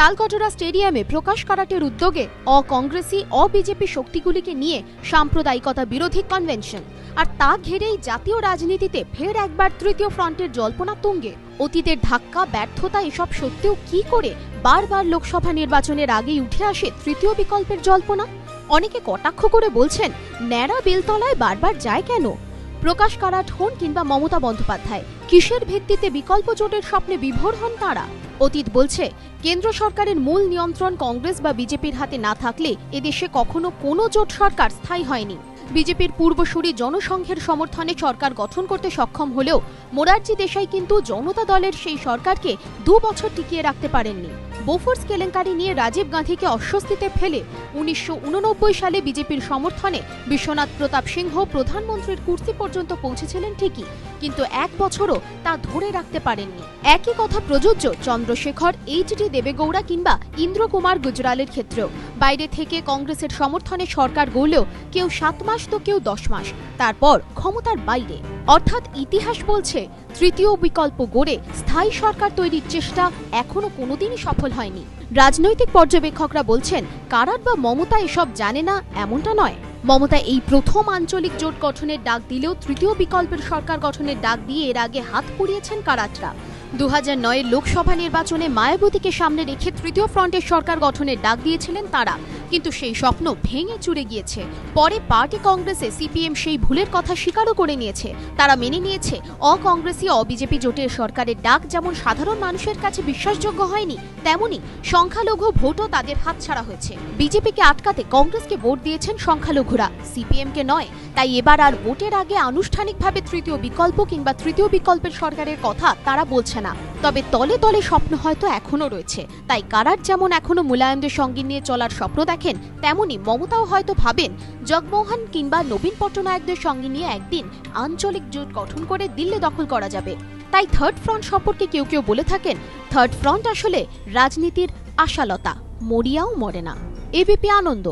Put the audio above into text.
তালকটোরা স্টেডিয়ামে প্রকাশ কারাটের উদ্যোগে অকংগ্রেসি বিজেপি শক্তিগুলিকে নিয়ে সাম্প্রদায়িকতা বিরোধী কনভেনশন, আর তা ঘিরেই জাতীয় রাজনীতিতে ফের একবার তৃতীয় ফ্রন্টের জল্পনা তুঙ্গে। অতীতের ধাক্কা ব্যর্থতা এসব সত্ত্বেও কি করে বারবার লোকসভা নির্বাচনের আগেই উঠে আসে তৃতীয় বিকল্পের জল্পনা? অনেকে কটাক্ষ করে বলছেন, ন্যাড়া বেলতলায় বারবার যায় কেন? প্রকাশ কারাট হন কিংবা মমতা বন্দ্যোপাধ্যায়, কিসের ভিত্তিতে বিকল্প জোটের স্বপ্নে বিভোর হন তারা? অতীত বলছে, কেন্দ্র সরকারের মূল নিয়ন্ত্রণ কংগ্রেস বা বিজেপির হাতে না থাকলে এদেশে কখনো কোনো জোট সরকার স্থায়ী হয়নি। বিজেপির পূর্বসূরি জনসংঘের সমর্থনে সরকার গঠন করতে সক্ষম হলেও মোরারজি দেশাই কিন্তু জনতা দলের সেই সরকারকে 2 বছর টিকিয়ে রাখতে পারেননি। বোফোর্স কেলেঙ্কারি নিয়ে রাজীব গান্ধীকে অস্বস্তিতে ফেলে 1989 সালে বিজেপির সমর্থনে বিশ্বনাথ প্রতাপ সিংহ প্রধানমন্ত্রীর কুর্সি পর্যন্ত পৌঁছেছিলেন ঠিকই, কিন্তু 1 বছরও তা ধরে রাখতে পারেননি। একই কথা প্রযোজ্য চন্দ্রশেখর, এইচ.ডি. দেবেগৌড়া কিংবা ইন্দ্র কুমার গুজরালের ক্ষেত্রেও। বাইরে থেকে কংগ্রেসের সমর্থনে সরকার গড়লেও কেউ 7 মাস তো কেউ 10 মাস, তারপর ক্ষমতার বাইরে। অর্থাৎ ইতিহাস বলছে, তৃতীয় বিকল্প গড়ে স্থায়ী সরকার তৈরির চেষ্টা এখনো কোনোদিনই সফল হয়নি। রাজনৈতিক পর্যবেক্ষকরা বলছেন, কারাট বা মমতা এসব জানে না এমনটা নয়। মমতা এই প্রথম আঞ্চলিক জোট গঠনের ডাক দিলেও তৃতীয় বিকল্পের সরকার গঠনের ডাক দিয়ে এর আগে হাত পুড়িয়েছেন কারাটরা। 2009 লোকসভা নির্বাচনে মায়াবতীকে সামনে রেখে তৃতীয় ফ্রন্টের সরকার গঠনের ডাক দিয়েছিলেন তারা, কিন্তু সেই স্বপ্ন ভেঙে চুরে গিয়েছে। পরে পার্টি কংগ্রেসে সিপিএম সেই ভুলের কথা স্বীকারও করে নিয়েছে। তারা মেনে নিয়েছে, অকংগ্রেসি বিজেপি জোটের সরকারের ডাক যেমন সাধারণ মানুষের কাছে বিশ্বাসযোগ্য হয়নি, তেমনি সংখ্যালঘু ভোটও তাদের হাতছাড়া হয়েছে। বিজেপিকে আটকাতে কংগ্রেসকে ভোট দিয়েছেন সংখ্যালঘুরা, সিপিএমকে নয়। তাই এবার আর ভোটের আগে আনুষ্ঠানিকভাবে তৃতীয় বিকল্প কিংবা তৃতীয় বিকল্পের সরকারের কথা তারা বলছে না। তবে তলে তলে স্বপ্ন হয়তো এখনো রয়েছে। তাই কারাট যেমন এখনো মুলায়মদের সঙ্গে নিয়ে চলার স্বপ্ন দেখেন, তেমনি মমতাও হয়তো ভাবেন জগমোহন কিংবা নবীন পট্টনায়কদের সঙ্গে নিয়ে একদিন আঞ্চলিক জোট গঠন করে দিল্লি দখল করা যাবে। তাই থার্ড ফ্রন্ট সম্পর্কে কেউ কেউ বলে থাকেন, থার্ড ফ্রন্ট আসলে রাজনীতির আশালতা, মরিয়াও মরে না। এবিপি আনন্দ।